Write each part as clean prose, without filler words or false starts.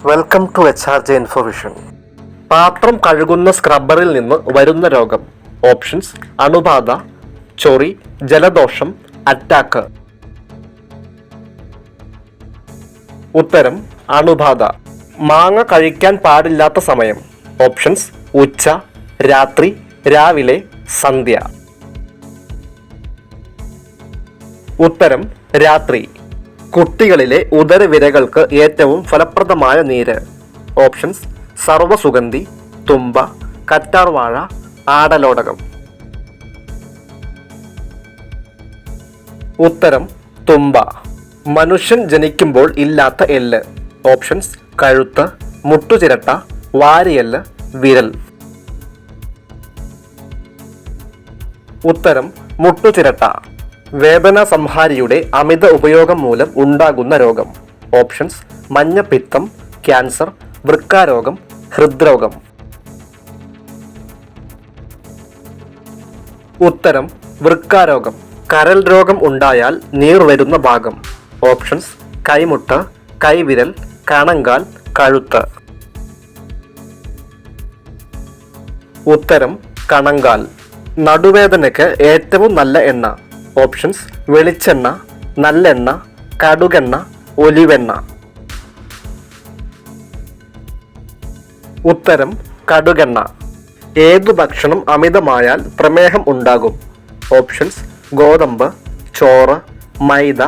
Welcome to HRJ ഇൻഫോവിഷൻ. പാത്രം കഴുകുന്ന സ്ക്രബ്ബറിൽ നിന്ന് വരുന്ന രോഗം. ഓപ്ഷൻസ്: അണുബാധ, ചൊറി, ജലദോഷം, അറ്റാക്ക്. ഉത്തരം: അണുബാധ. മാങ്ങ കഴിക്കാൻ പാടില്ലാത്ത സമയം. ഓപ്ഷൻസ്: ഉച്ച, രാത്രി, രാവിലെ, സന്ധ്യ. ഉത്തരം: രാത്രി. കുട്ടികളിലെ ഉദരവിരകൾക്ക് ഏറ്റവും ഫലപ്രദമായ നീര്. ഓപ്ഷൻസ്: സർവ്വസുഗന്ധി, തുമ്പ, കറ്റാർവാഴ, ആടലോടകം. ഉത്തരം: തുമ്പ. മനുഷ്യൻ ജനിക്കുമ്പോൾ ഇല്ലാത്ത എല്ല്. ഓപ്ഷൻസ്: കഴുത്ത്, മുട്ടുചിരട്ട, വാരിയെല്ല്, വിരൽ. ഉത്തരം: മുട്ടുചിരട്ട. വേദന സംഹാരിയുടെ അമിത ഉപയോഗം മൂലം ഉണ്ടാകുന്ന രോഗം. ഓപ്ഷൻസ്: മഞ്ഞപ്പിത്തം, ക്യാൻസർ, വൃക്കാരോഗം, ഹൃദ്രോഗം. ഉത്തരം: വൃക്കാരോഗം. കരൾ രോഗം ഉണ്ടായാൽ നീർ വരുന്ന ഭാഗം. ഓപ്ഷൻസ്: കൈമുട്ട്, കൈവിരൽ, കണങ്കാൽ, കഴുത്ത്. ഉത്തരം: കണങ്കാൽ. നടുവേദനയ്ക്ക് ഏറ്റവും നല്ല എണ്ണ. ഓപ്ഷൻസ്: വെളിച്ചെണ്ണ, നല്ലെണ്ണ, കടുകെണ്ണ, ഒലിവെണ്ണ. ഉത്തരം: കടുകെണ്ണ. ഏതു ഭക്ഷണം അമിതമായാൽ പ്രമേഹം ഉണ്ടാകും? ഓപ്ഷൻസ്: ഗോതമ്പ്, ചോറ്, മൈദ,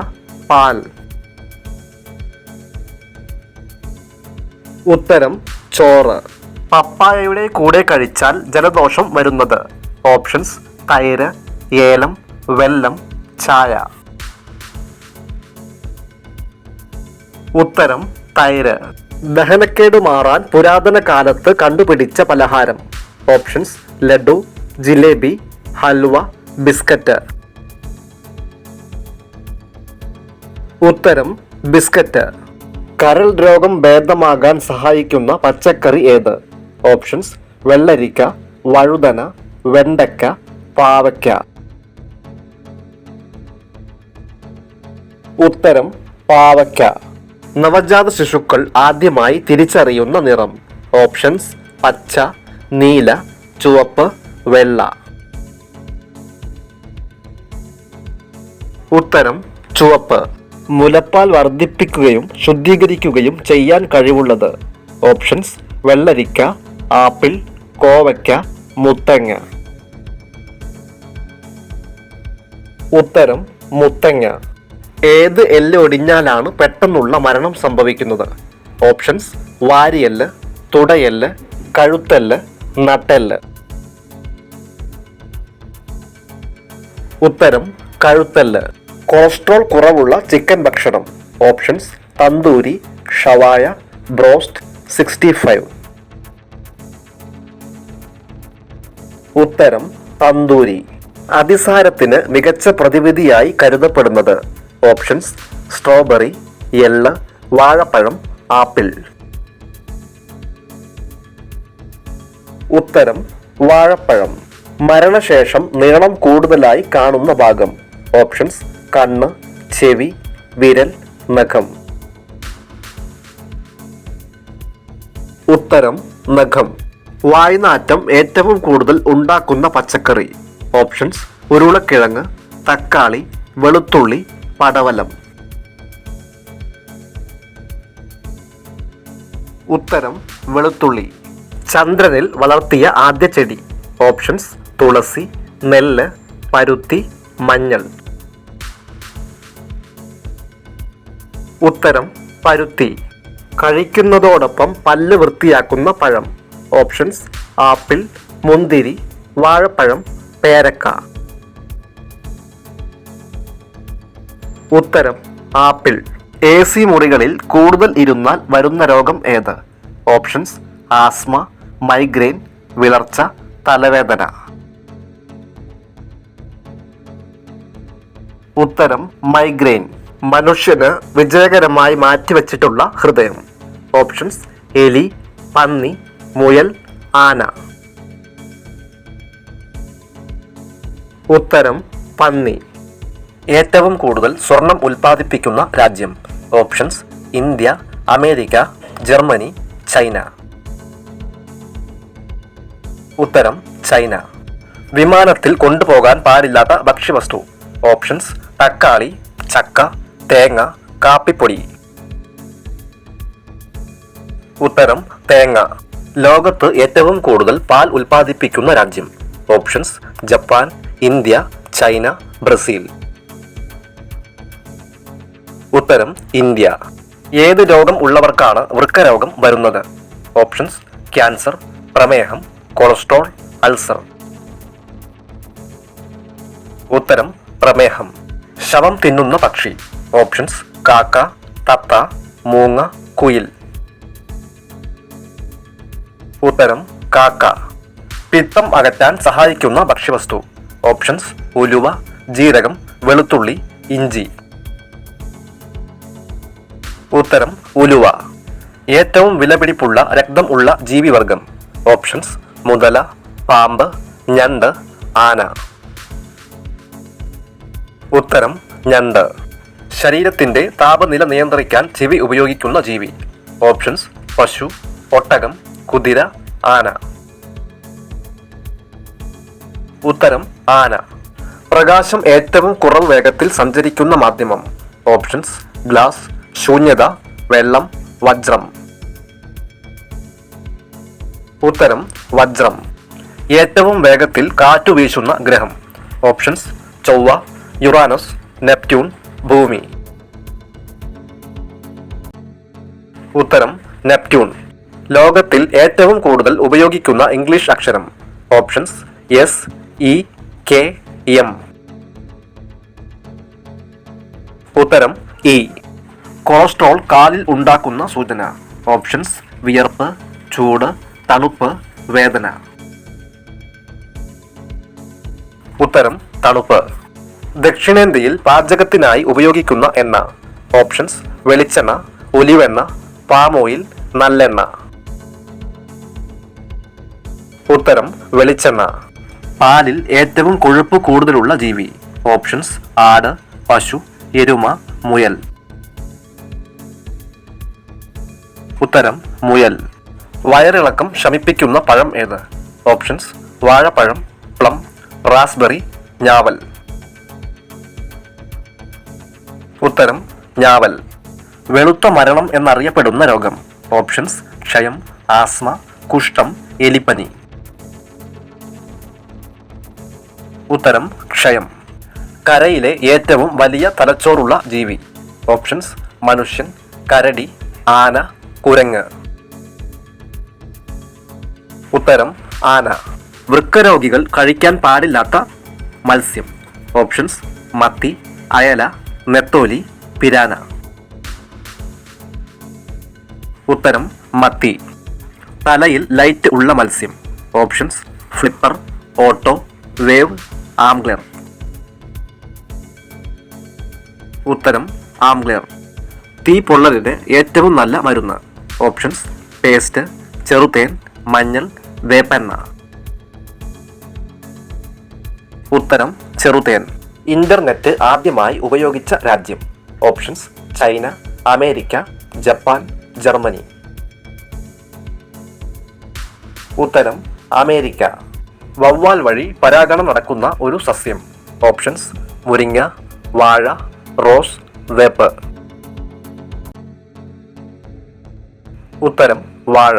പാൽ. ഉത്തരം: ചോറ്. പപ്പായയുടെ കൂടെ കഴിച്ചാൽ ജലദോഷം വരുന്നത്. ഓപ്ഷൻസ്: തൈര്, ഏലം, വെല്ലം, ചായ. ഉത്തരം: തൈര്. ദഹനക്കേട് മാറാൻ പുരാതന കാലത്ത് കണ്ടുപിടിച്ച പലഹാരം. Options: laddu, jalebi, halwa, biscuit. ഉത്തരം: ബിസ്ക്കറ്റ്. കരൾ രോഗം ഭേദമാകാൻ സഹായിക്കുന്ന പച്ചക്കറി ഏത്? ഓപ്ഷൻസ്: വെള്ളരിക്ക, വഴുതന, വെണ്ടയ്ക്ക, പാവയ്ക്ക. ഉത്തരം: പാവയ്ക്ക. നവജാത ശിശുക്കൾ ആദ്യമായി തിരിച്ചറിയുന്ന നിറം. ഓപ്ഷൻസ്: പച്ച, നീല, ചുവപ്പ്, വെള്ള. ഉത്തരം: ചുവപ്പ്. മുലപ്പാൽ വർദ്ധിപ്പിക്കുകയും ശുദ്ധീകരിക്കുകയും ചെയ്യാൻ കഴിവുള്ളത്. ഓപ്ഷൻസ്: വെള്ളരിക്ക, ആപ്പിൾ, കോവയ്ക്ക, മുത്തങ്ങ. ഉത്തരം: മുത്തങ്ങ. ഏത് എല്ല് ഒടിഞ്ഞാലാണ് പെട്ടെന്നുള്ള മരണം സംഭവിക്കുന്നത്? ഓപ്ഷൻസ്: വാരിയെല്ല്, തുടയെല്ല്, കഴുത്തെല്ല്, നട്ടെല്ല്. ഉത്തരം: കഴുത്തെല്ല്. കൊളസ്ട്രോൾ കുറവുള്ള ചിക്കൻ ഭക്ഷണം. ഓപ്ഷൻസ്: തന്തൂരി, ഷവായ, ബ്രോസ്റ്റ്, 65. ഉത്തരം: തന്തൂരി. അതിസാരത്തിന് മികച്ച പ്രതിവിധിയായി കരുതപ്പെടുന്നത്. ഓപ്ഷൻസ്: സ്ട്രോബെറി, എള്ള്, വാഴപ്പഴം, ആപ്പിൾ. ഉത്തരം: വാഴപ്പഴം. മരണശേഷം നീളം കൂടുതലായി കാണുന്ന ഭാഗം. ഓപ്ഷൻസ്: കണ്ണ്, ചെവി, വിരൽ, നഖം. ഉത്തരം: നഖം. വായ്നാറ്റം ഏറ്റവും കൂടുതൽ ഉണ്ടാക്കുന്ന പച്ചക്കറി. ഓപ്ഷൻസ്: ഉരുളക്കിഴങ്ങ്, തക്കാളി, വെളുത്തുള്ളി, പടവലം. ഉത്തരം: വെളുത്തുള്ളി. ചന്ദ്രനിൽ വളർത്തിയ ആദ്യ ചെടി. ഓപ്ഷൻസ്: തുളസി, നെല്ല്, പരുത്തി, മഞ്ഞൾ. ഉത്തരം: പരുത്തി. കഴിക്കുന്നതോടൊപ്പം പല്ല് വൃത്തിയാക്കുന്ന പഴം. ഓപ്ഷൻസ്: ആപ്പിൾ, മുന്തിരി, വാഴപ്പഴം, പേരക്ക. ഉത്തരം: ആപ്പിൾ. AC മുറികളിൽ കൂടുതൽ ഇരുന്നാൽ വരുന്ന രോഗം ഏത്? ഓപ്ഷൻസ്: ആസ്മ, മൈഗ്രെയിൻ, വിളർച്ച, തലവേദന. ഉത്തരം: മൈഗ്രെയിൻ. മനുഷ്യന് വിജയകരമായി മാറ്റിവെച്ചിട്ടുള്ള ഹൃദയം. ഓപ്ഷൻസ്: എലി, പന്നി, മുയൽ, ആന. ഉത്തരം: പന്നി. ഏറ്റവും കൂടുതൽ സ്വർണം ഉൽപ്പാദിപ്പിക്കുന്ന രാജ്യം. Options: India, America, Germany, China. ഉത്തരം ചൈന. വിമാനത്തിൽ കൊണ്ടുപോകാൻ പാടില്ലാത്ത ഭക്ഷ്യവസ്തു. ഓപ്ഷൻസ്: തക്കാളി, ചക്ക, തേങ്ങ, കാപ്പിപ്പൊടി. ഉത്തരം തേങ്ങ. ലോകത്ത് ഏറ്റവും കൂടുതൽ പാൽ ഉൽപ്പാദിപ്പിക്കുന്ന രാജ്യം. Options: Japan, India, China, Brazil. ഉത്തരം ഇന്ത്യ. ഏത് രോഗം ഉള്ളവർക്കാണ് വൃക്കരോഗം വരുന്നത്? ഓപ്ഷൻസ്: ക്യാൻസർ, പ്രമേഹം, കൊളസ്ട്രോൾ, അൾസർ. ഉത്തരം പ്രമേഹം. ശവം തിന്നുന്ന പക്ഷി. ഓപ്ഷൻസ്: കാക്ക, തത്ത, മൂങ്ങ, കുയിൽ. ഉത്തരം കാക്ക. പിത്തം അകറ്റാൻ സഹായിക്കുന്ന ഭക്ഷ്യവസ്തു. ഓപ്ഷൻസ്: ഉലുവ, ജീരകം, വെളുത്തുള്ളി, ഇഞ്ചി. ഉത്തരം ഉലുവ. ഏറ്റവും വിലപിടിപ്പുള്ള രക്തം ഉള്ള ജീവിവർഗം. ഓപ്ഷൻസ്: മുതല, പാമ്പ്, ഞണ്ട്, ആന. ഉത്തരം ഞണ്ട്. ശരീരത്തിന്റെ താപനില നിയന്ത്രിക്കാൻ ചെവി ഉപയോഗിക്കുന്ന ജീവി. ഓപ്ഷൻസ്: പശു, ഒട്ടകം, കുതിര, ആന. ഉത്തരം ആന. പ്രകാശം ഏറ്റവും കുറവ് വേഗത്തിൽ സഞ്ചരിക്കുന്ന മാധ്യമം. ഓപ്ഷൻസ്: ഗ്ലാസ്, ശൂന്യത, വെള്ളം, വജ്രം. ഉത്തരം വജ്രം. ഏറ്റവും വേഗത്തിൽ കാറ്റു വീശുന്ന ഗ്രഹം. ഓപ്ഷൻസ്: ചൊവ്വ, യുറാനസ്, നെപ്റ്റ്യൂൺ, ഭൂമി. ഉത്തരം നെപ്റ്റ്യൂൺ. ലോകത്തിൽ ഏറ്റവും കൂടുതൽ ഉപയോഗിക്കുന്ന ഇംഗ്ലീഷ് അക്ഷരം. Options: S, E, K, M. ഉത്തരം ഇ. കൊളസ്ട്രോൾ കാലിൽ ഉണ്ടാക്കുന്ന സൂചന. ഓപ്ഷൻസ്: വിയർപ്പ്, ചൂട്, തണുപ്പ്, വേദന. ഉത്തരം തണുപ്പ്. ദക്ഷിണേന്ത്യയിൽ പാചകത്തിനായി ഉപയോഗിക്കുന്ന എണ്ണ. ഓപ്ഷൻസ്: വെളിച്ചെണ്ണ, ഒലിവെണ്ണ, പാം ഓയിൽ, നല്ലെണ്ണ. ഉത്തരം വെളിച്ചെണ്ണ. പാലിൽ ഏറ്റവും കൊഴുപ്പ് കൂടുതലുള്ള ജീവി. ഓപ്ഷൻസ്: ആട്, പശു, എരുമ, മുയൽ. ഉത്തരം മുയൽ. വയറിളക്കം ശമിപ്പിക്കുന്ന പഴം ഏത്? ഓപ്ഷൻസ്: വാഴപ്പഴം, പ്ലം, റാസ്ബെറി, ഞാവൽ. ഉത്തരം ഞാവൽ. വെളുത്ത മരണം എന്നറിയപ്പെടുന്ന രോഗം. ഓപ്ഷൻസ്: ക്ഷയം, ആസ്മ, കുഷ്ഠം, എലിപ്പനി. ഉത്തരം ക്ഷയം. കരയിലെ ഏറ്റവും വലിയ തലച്ചോറുള്ള ജീവി. ഓപ്ഷൻസ്: മനുഷ്യൻ, കരടി, ആന, കുരങ്ങ്. ഉത്തരം ആന. വൃക്കരോഗികൾ കഴിക്കാൻ പാടില്ലാത്ത മത്സ്യം. ഓപ്ഷൻസ്: മത്തി, അയല, നെത്തോലി, പിരാന. ഉത്തരം മത്തി. തലയിൽ ലൈറ്റ് ഉള്ള മത്സ്യം. Options: flipper, auto, wave, angler. ഉത്തരം ആംഗ്ലർ. തീ പൊള്ളലിന് ഏറ്റവും നല്ല മരുന്ന്. ഓപ്ഷൻസ്: പേസ്റ്റ്, ചെറുതേൻ, മഞ്ഞൾ, വേപ്പെണ്ണ. ഉത്തരം ചെറുതേൻ. ഇന്റർനെറ്റ് ആദ്യമായി ഉപയോഗിച്ച രാജ്യം. Options: China, America, Japan, Germany. ഉത്തരം അമേരിക്ക. വവ്വാൽ വഴി പരാഗണം നടക്കുന്ന ഒരു സസ്യം. ഓപ്ഷൻസ്: മുരിങ്ങ, വാഴ, റോസ്, വേപ്പ്. ഉത്തരം വാഴ.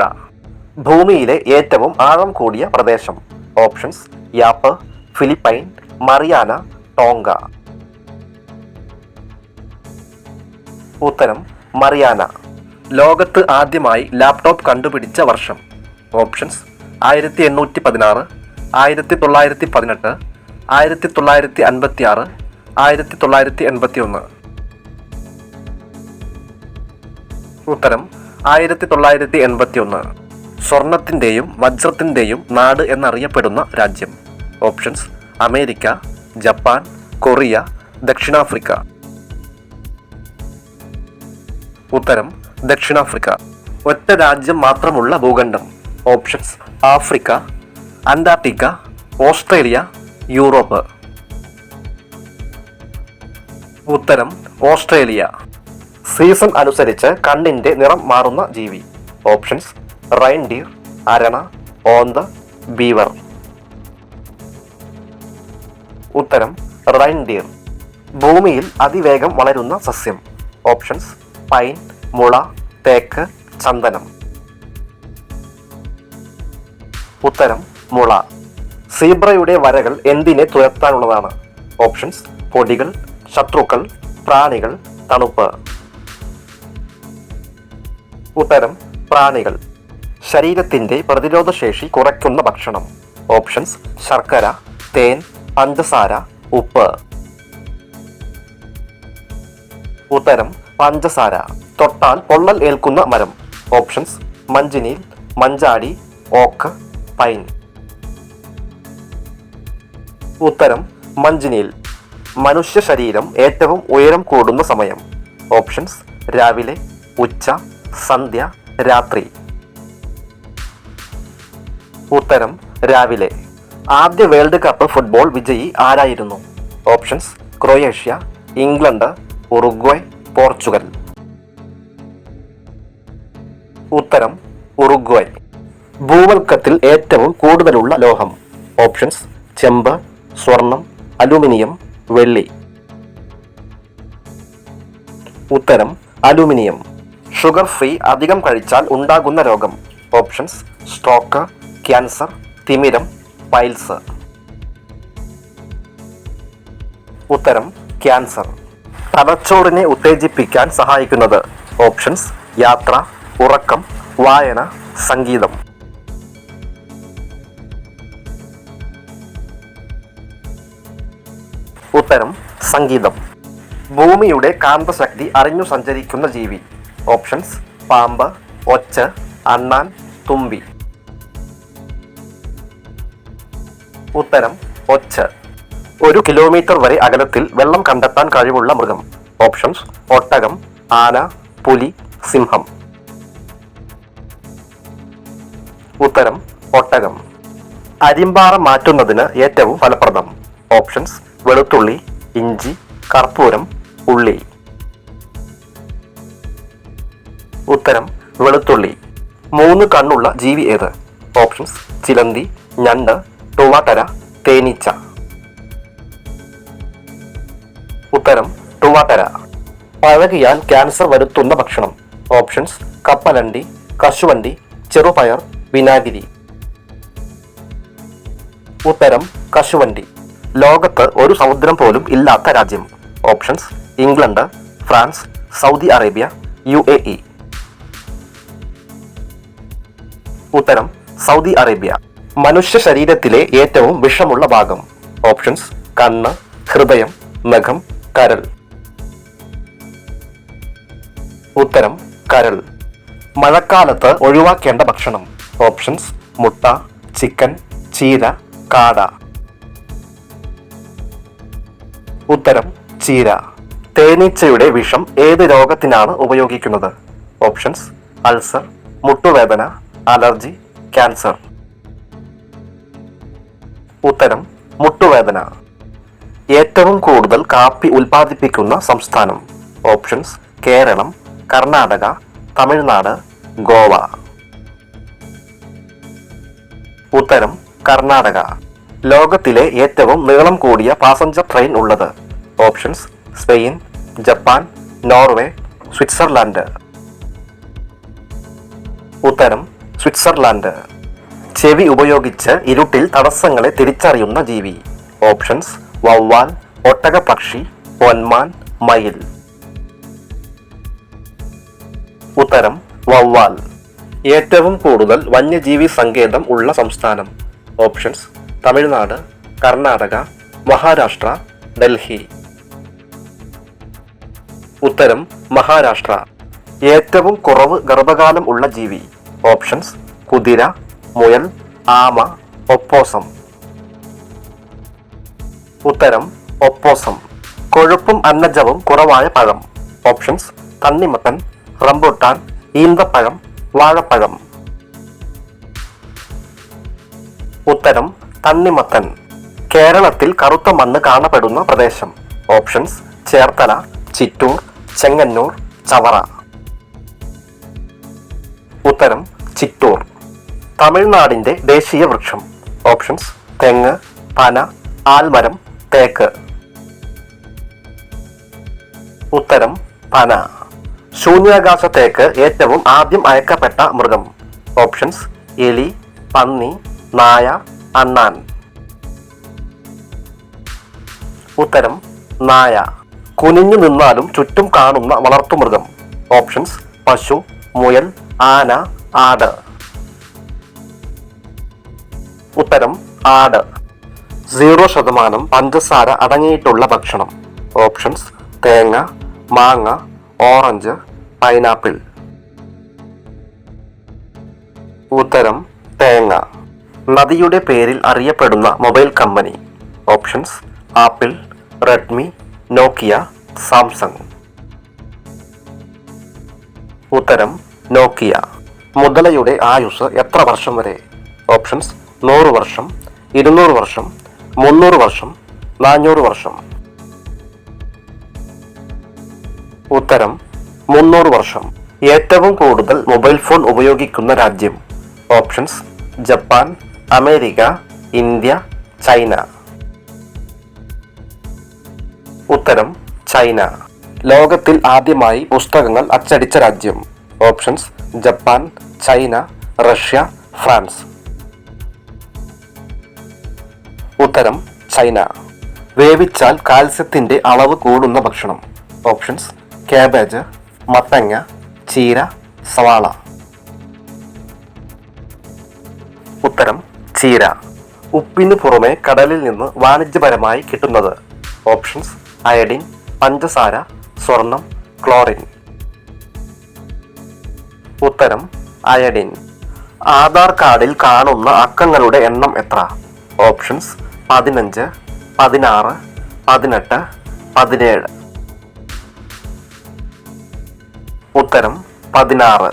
ഭൂമിയിലെ ഏറ്റവും ആഴം കൂടിയ പ്രദേശം. Options: Yap, Philippine, Mariana, Tonga. ഉത്തരം മറിയാന. ലോകത്ത് ആദ്യമായി ലാപ്ടോപ്പ് കണ്ടുപിടിച്ച വർഷം. ഓപ്ഷൻസ്: 1816, 1918, 1956, 1981. ഉത്തരം 1981. സ്വർണത്തിൻ്റെയും വജ്രത്തിൻ്റെയും നാട് എന്നറിയപ്പെടുന്ന രാജ്യം. ഓപ്ഷൻസ്: അമേരിക്ക, ജപ്പാൻ, കൊറിയ, ദക്ഷിണാഫ്രിക്ക. ഉത്തരം ദക്ഷിണാഫ്രിക്ക. ഒറ്റ രാജ്യം മാത്രമുള്ള ഭൂഖണ്ഡം. Options: Africa, Antarctica, Australia, Europe. ഉത്തരം ഓസ്ട്രേലിയ. സീസൺ അനുസരിച്ച് കണ്ണിന്റെ നിറം മാറുന്ന ജീവി. ഓപ്ഷൻസ് റൈൻഡിയർ, അരണ, ഓന്ത്, ബീവർ. ഉത്തരം റൈൻഡിയർ. ഭൂമിയിൽ അതിവേഗം വളരുന്ന സസ്യം. ഓപ്ഷൻസ് പൈൻ, മുള, തേക്ക്, ചന്ദനം. ഉത്തരം മുള. സീബ്രയുടെ വരകൾ എന്തിനെ തുരത്താനുള്ളതാണ്? ഓപ്ഷൻസ് പൊടികൾ, ശത്രുക്കൾ, പ്രാണികൾ, തണുപ്പ്. ഉത്തരം പ്രാണികൾ. ശരീരത്തിന്റെ പ്രതിരോധശേഷി കുറയ്ക്കുന്ന ഭക്ഷണം. ഓപ്ഷൻസ് ശർക്കര, തേൻ, പഞ്ചസാര, ഉപ്പ്. ഉത്തരം പഞ്ചസാര. തൊട്ടാൽ പൊള്ളൽ ഏൽക്കുന്ന മരം. ഓപ്ഷൻസ് മഞ്ചിനീൽ, മഞ്ചാടി, ഓക്ക്, പൈൻ. ഉത്തരം മഞ്ചിനീൽ. മനുഷ്യ ശരീരം ഏറ്റവും ഉയരം കൂടുന്ന സമയം. ഓപ്ഷൻസ് രാവിലെ, ഉച്ച, സന്ധ്യ, രാത്രി. ഉത്തരം രാവിലെ. ആദ്യ വേൾഡ് കപ്പ് ഫുട്ബോൾ വിജയി ആരായിരുന്നു? Options Croatia, England, Uruguay, Portugal. ഉത്തരം ഉറുഗ്വേ. ഭൂവൽക്കത്തിൽ ഏറ്റവും കൂടുതലുള്ള ലോഹം. ഓപ്ഷൻസ് ചെമ്പ്, സ്വർണം, അലൂമിനിയം, വെള്ളി. ഉത്തരം അലൂമിനിയം. ഷുഗർ ഫ്രീ അധികം കഴിച്ചാൽ ഉണ്ടാകുന്ന രോഗം. ഓപ്ഷൻസ് സ്ട്രോക്ക്, ക്യാൻസർ, തിമിരം, പൈൽസ്. ഉത്തരം ക്യാൻസർ. തലച്ചോറിനെ ഉത്തേജിപ്പിക്കാൻ സഹായിക്കുന്നത്. ഓപ്ഷൻസ് യാത്ര, ഉറക്കം, വായന, സംഗീതം. ഉത്തരം സംഗീതം. ഭൂമിയുടെ കാന്തശക്തി അറിഞ്ഞു സഞ്ചരിക്കുന്ന ജീവി. ഓപ്ഷൻസ് പാമ്പ്, ഒച്ച്, അണ്ണാൻ, തുമ്പി. ഉത്തരം ഒച്ച്. 1 കിലോമീറ്റർ വരെ അകലത്തിൽ വെള്ളം കണ്ടെത്താൻ കഴിവുള്ള മൃഗം. ഓപ്ഷൻസ് ഒട്ടകം, ആന, പുലി, സിംഹം. ഉത്തരം ഒട്ടകം. അരിമ്പാറ മാറ്റുന്നതിന് ഏറ്റവും ഫലപ്രദം. ഓപ്ഷൻസ് വെളുത്തുള്ളി, ഇഞ്ചി, കർപ്പൂരം, ഉള്ളി. ഉത്തരം വെളുത്തുള്ളി. 3 കണ്ണുള്ള ജീവി ഏത്? ഓപ്ഷൻസ് ചിലന്തി, ഞണ്ട്, തുവാട്ടര, തേനീച്ച. ഉത്തരം തുവാട്ടര. പഴകിയാൽ ക്യാൻസർ വരുത്തുന്ന ഭക്ഷണം. ഓപ്ഷൻസ് കപ്പലണ്ടി, കശുവണ്ടി, ചെറുപയർ, വിനാഗിരി. ഉത്തരം കശുവണ്ടി. ലോകത്ത് ഒരു സമുദ്രം പോലും ഇല്ലാത്ത രാജ്യം. Options England, France, Saudi Arabia, UAE. ഉത്തരം സൗദി അറേബ്യ. മനുഷ്യ ശരീരത്തിലെ ഏറ്റവും വിഷമുള്ള ഭാഗം. ഓപ്ഷൻസ് കണ്ണ്, ഹൃദയം, നഖം, കരൾ. ഉത്തരം കരൾ. മഴക്കാലത്ത് ഒഴിവാക്കേണ്ട ഭക്ഷണം. ഓപ്ഷൻസ് മുട്ട, ചിക്കൻ, ചീര, കാട. ഉത്തരം ചീര. തേനീച്ചയുടെ വിഷം ഏത് രോഗത്തിനാണ് ഉപയോഗിക്കുന്നത്? ഓപ്ഷൻസ് അൾസർ, മുട്ടുവേദന, അലർജി, ക്യാൻസർ. ഉത്തരം മുട്ടുവേദന. ഏറ്റവും കൂടുതൽ കാപ്പി ഉൽപ്പാദിപ്പിക്കുന്ന സംസ്ഥാനം. ഓപ്ഷൻസ് കേരളം, കർണാടക, തമിഴ്നാട്, ഗോവ. ഉത്തരം കർണാടക. ലോകത്തിലെ ഏറ്റവും നീളം കൂടിയ പാസഞ്ചർ ട്രെയിൻ ഉള്ളത്. Options Spain, Japan, Norway, Switzerland. ഉത്തരം സ്വിറ്റ്സർലാൻഡ്. ചെവി ഉപയോഗിച്ച് ഇരുട്ടിൽ തടസ്സങ്ങളെ തിരിച്ചറിയുന്ന ജീവി. ഓപ്ഷൻസ് വവ്വാൽ, ഒട്ടകപ്പക്ഷി, പൊന്മാൻ, മയിൽ. ഉത്തരം വവ്വാൽ. ഏറ്റവും കൂടുതൽ വന്യജീവി സങ്കേതം ഉള്ള സംസ്ഥാനം. ഓപ്ഷൻസ് തമിഴ്നാട്, കർണാടക, മഹാരാഷ്ട്ര, ഡൽഹി. ഉത്തരം മഹാരാഷ്ട്ര. ഏറ്റവും കുറവ് ഗർഭകാലം ഉള്ള ജീവി. ഓപ്ഷൻസ് കുതിര, മുയൽ, ആമ, ഒപ്പോസം. ഉത്തരം ഒപ്പോസം. കൊഴുപ്പും അന്നജവും കുറവായ പഴം. ഓപ്ഷൻസ് തണ്ണിമത്തൻ, റംബുട്ടാൻ, ഈന്തപ്പഴം, വാഴപ്പഴം. ഉത്തരം തണ്ണിമത്തൻ. കേരളത്തിൽ കറുത്ത മണ്ണ് കാണപ്പെടുന്ന പ്രദേശം. ഓപ്ഷൻസ് ചേർത്തല, ചിറ്റൂർ, ചെങ്ങന്നൂർ, ചവറ. ഉത്തരം ചിറ്റൂർ. തമിഴ്നാടിന്റെ ദേശീയ വൃക്ഷം. ഓപ്ഷൻസ് തെങ്ങ്, പന, ആൽമരം, തേക്ക്. ഉത്തരം പന. ശൂന്യാകാശ തേക്ക് ഏറ്റവും ആദ്യം അയക്കപ്പെട്ട മൃഗം. ഓപ്ഷൻസ് എലി, പന്നി, നായ, അണ്ണാൻ. ഉത്തരം നായ. കുനിഞ്ഞു നിന്നാലും ചുറ്റും കാണുന്ന വളർത്തുമൃഗം. ഓപ്ഷൻസ് പശു, മുയൽ, ആന, ആട്. ഉത്തരം ആട്. 0% പഞ്ചസാര അടങ്ങിയിട്ടുള്ള ഭക്ഷണം. ഓപ്ഷൻസ് തേങ്ങ, മാങ്ങ, ഓറഞ്ച്, പൈനാപ്പിൾ. ഉത്തരം തേങ്ങ. നദിയുടെ പേരിൽ അറിയപ്പെടുന്ന mobile company. Options Apple, Redmi, Nokia, Samsung. ഉത്തരം നോക്കിയ. മുതലയുടെ ആയുസ് എത്ര വർഷം വരെ? ഓപ്ഷൻസ് 100 വർഷം, 200 വർഷം, 300 വർഷം, 400 വർഷം. ഉത്തരം 300 വർഷം. ഏറ്റവും കൂടുതൽ മൊബൈൽ ഫോൺ ഉപയോഗിക്കുന്ന രാജ്യം. Options Japan, America, India, China. ഉത്തരം ചൈന. ലോകത്തിൽ ആദ്യമായി പുസ്തകങ്ങൾ അച്ചടിച്ച രാജ്യം. Options Japan, China, Russia, France. ഉത്തരം ചൈന. വേവിച്ചാൽ കാൽസ്യത്തിന്റെ അളവ് കൂടുന്ന ഭക്ഷണം. ഓപ്ഷൻസ് കാബേജ്, മത്തങ്ങ, ചീര, സവാള. ഉത്തരം ചീര. ഉപ്പിന് പുറമെ കടലിൽ നിന്ന് വാണിജ്യപരമായി കിട്ടുന്നത്. ഓപ്ഷൻസ് അയഡിൻ, പഞ്ചസാര, സ്വർണം, ക്ലോറിൻ. ഉത്തരം അയഡിൻ. ആധാർ കാർഡിൽ കാണുന്ന അക്കങ്ങളുടെ എണ്ണം എത്ര? ഓപ്ഷൻസ് 15, 16, 18, 17. ഉത്തരം 16.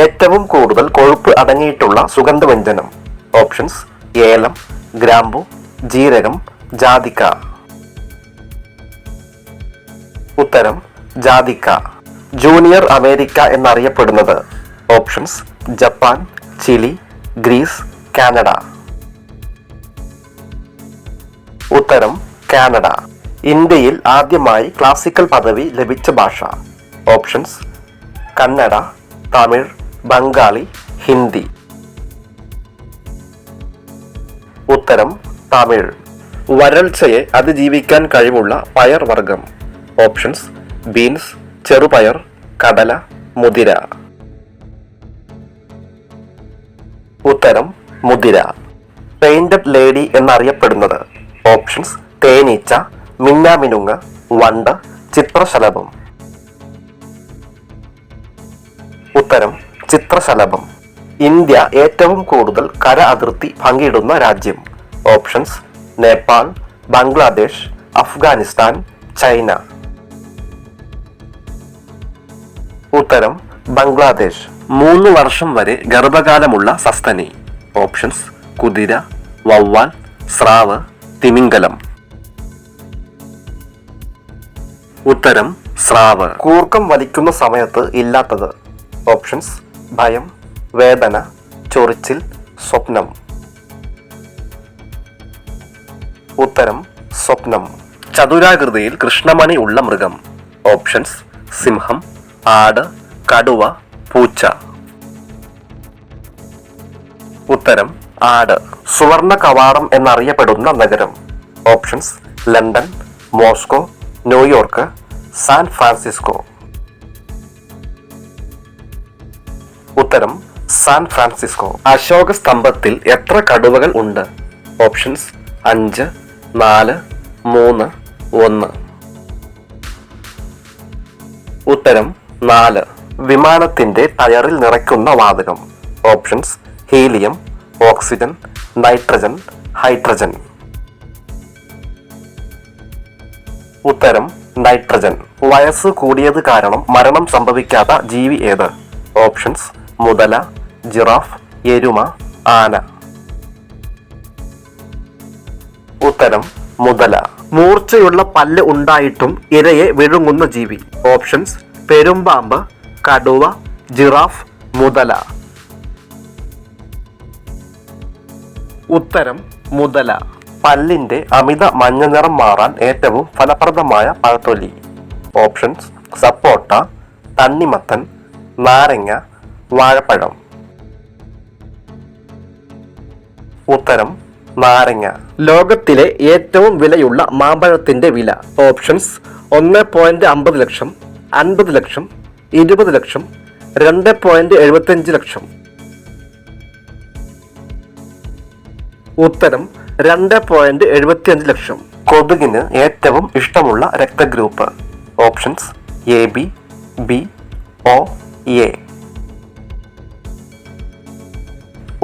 ഏറ്റവും കൂടുതൽ കൊഴുപ്പ് അടങ്ങിയിട്ടുള്ള സുഗന്ധവ്യഞ്ജനം. ഓപ്ഷൻസ് ഏലം, ഗ്രാമ്പു, ജീരകം, ജാതിക്ക. ഉത്തരം ജാതിക്ക. ജൂനിയർ അമേരിക്ക എന്നറിയപ്പെടുന്നത്. Options Japan, Chile, Greece, Canada. ഉത്തരം കാനഡ. ഇന്ത്യയിൽ ആദ്യമായി ക്ലാസിക്കൽ പദവി ലഭിച്ച ഭാഷ. ഓപ്ഷൻസ് കന്നഡ, തമിഴ്, ബംഗാളി, ഹിന്ദി. ഉത്തരം തമിഴ്. വരൾച്ചയെ അതിജീവിക്കാൻ കഴിവുള്ള പയർ വർഗം. ഓപ്ഷൻസ് ബീൻസ്, ചെറുപയർ, കടല, മുതിര. ഉത്തരം മുതിര. പെയിന്റഡ് ലേഡി എന്നറിയപ്പെടുന്നത്. ഓപ്ഷൻസ് തേനീച്ച, മിന്നാമിനുങ്ങ്, വണ്ട്, ചിത്രശലഭം. ഉത്തരം ചിത്രശലഭം. ഇന്ത്യ ഏറ്റവും കൂടുതൽ കര അതിർത്തി പങ്കിടുന്ന രാജ്യം. Options Nepal, Bangladesh, Afghanistan, China. ഉത്തരം ബംഗ്ലാദേശ്. 3 വർഷം വരെ ഗർഭകാലമുള്ള സസ്തനി. ഓപ്ഷൻസ് കുതിര, വവ്വാൽ, സ്രാവ്, തിമിംഗലം. ഉത്തരം സ്രാവ്. കൂർക്കം വലിക്കുന്ന സമയത്ത് ഇല്ലാത്തത്. ഓപ്ഷൻസ് ഭയം, വേദന, ചൊറിച്ചിൽ, സ്വപ്നം. ഉത്തരം സ്വപ്നം. ചതുരാകൃതിയിൽ കൃഷ്ണമണി ഉള്ള മൃഗം. ഓപ്ഷൻസ് സിംഹം, ആട്, കടുവ, പൂച്ച. ഉത്തരം ആട്. സുവർണ കവാടം എന്നറിയപ്പെടുന്ന നഗരം. Options London, Moscow, New York, San Francisco. ഉത്തരം സാൻ ഫ്രാൻസിസ്കോ. അശോക സ്തംഭത്തിൽ എത്ര കടുവകൾ ഉണ്ട്? ഓപ്ഷൻസ് 5, 4, 3, 1. ഉത്തരം 4. വിമാനത്തിന്റെ ടയറിൽ നിറയ്ക്കുന്ന വാതകം. Options helium, oxygen, nitrogen, hydrogen. ഉത്തരം നൈട്രജൻ. വയസ്സ് കൂടിയത് കാരണം മരണം സംഭവിക്കാത്ത ജീവി ഏത്? ഓപ്ഷൻസ് മുതല, ജിറാഫ്, എരുമ, ആന. ഉത്തരം മുതല. മൂർച്ചയുള്ള പല്ല് ഉണ്ടായിട്ടും ഇരയെ വിഴുങ്ങുന്ന ജീവി. ഓപ്ഷൻസ് പെരുമ്പാമ്പ്, കടുവ, ജിറാഫ്, മുതല. ഉത്തരം മുതല. പല്ലിന്റെ അമിത മഞ്ഞ നിറം മാറാൻ ഏറ്റവും ഫലപ്രദമായ പഴത്തൊലി. ഓപ്ഷൻസ് സപ്പോട്ട, തണ്ണിമത്തൻ, നാരങ്ങ, വാഴപ്പഴം. ഉത്തരം നാരങ്ങ. ലോകത്തിലെ ഏറ്റവും വിലയുള്ള മാമ്പഴത്തിന്റെ വില. ഓപ്ഷൻസ് 1.50 ലക്ഷം, 50 ലക്ഷം, 20 ലക്ഷം, 2.75 ലക്ഷം. ഉത്തരം 2.75 ലക്ഷം. കൊതുകിന് ഏറ്റവും ഇഷ്ടമുള്ള രക്തഗ്രൂപ്പ്. Options AB, B, O, A.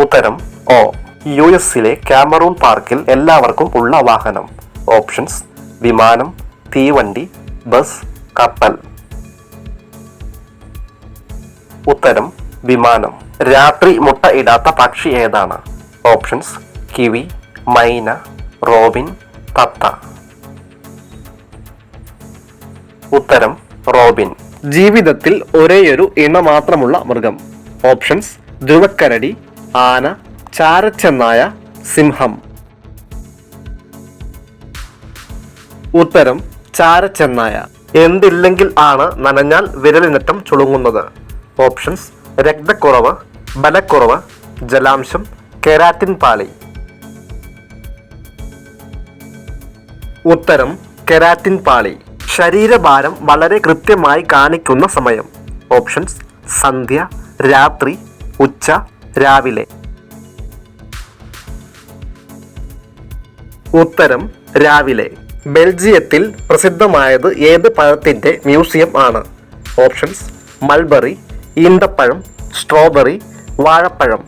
ഉത്തരം O. US-ലെ കാമറൂൺ പാർക്കിൽ എല്ലാവർക്കും ഉള്ള വാഹനം. ഓപ്ഷൻസ് വിമാനം, തീവണ്ടി, ബസ്, കപ്പൽ. ഉത്തരം വിമാനം. രാത്രി മുട്ട ഇടാത്ത പക്ഷി ഏതാണ്? ഓപ്ഷൻസ് കിവി, മൈന, റോബിൻ, തത്ത. ഉത്തരം റോബിൻ. ജീവിതത്തിൽ ഒരേയൊരു ഇണ മാത്രമുള്ള മൃഗം. ഓപ്ഷൻസ് ധ്രുവക്കരടി, ആന, ചാരച്ചെന്നായ, സിംഹം. ഉത്തരം ചാരച്ചെന്നായ. എന്തില്ലെങ്കിൽ ആണ് നനഞ്ഞാൽ വിരലിനറ്റം ചുളുങ്ങുന്നത്? ഓപ്ഷൻസ് രക്തക്കുറവ്, ബലക്കുറവ്, ജലാംശം, കെരാറ്റിൻ പാളി. ഉത്തരം കെരാറ്റിൻ പാളി. ശരീരഭാരം വളരെ കൃത്യമായി കാണിക്കുന്ന സമയം. ഓപ്ഷൻസ് സന്ധ്യ, രാത്രി, ഉച്ച, രാവിലെ. ഉത്തരം രാവിലെ. ബെൽജിയത്തിൽ പ്രസിദ്ധമായത് ഏത് പഴത്തിന്റെ മ്യൂസിയം ആണ്? ഓപ്ഷൻസ് മൾബറി, ഈന്തപ്പഴം, സ്ട്രോബെറി, വാഴപ്പഴം.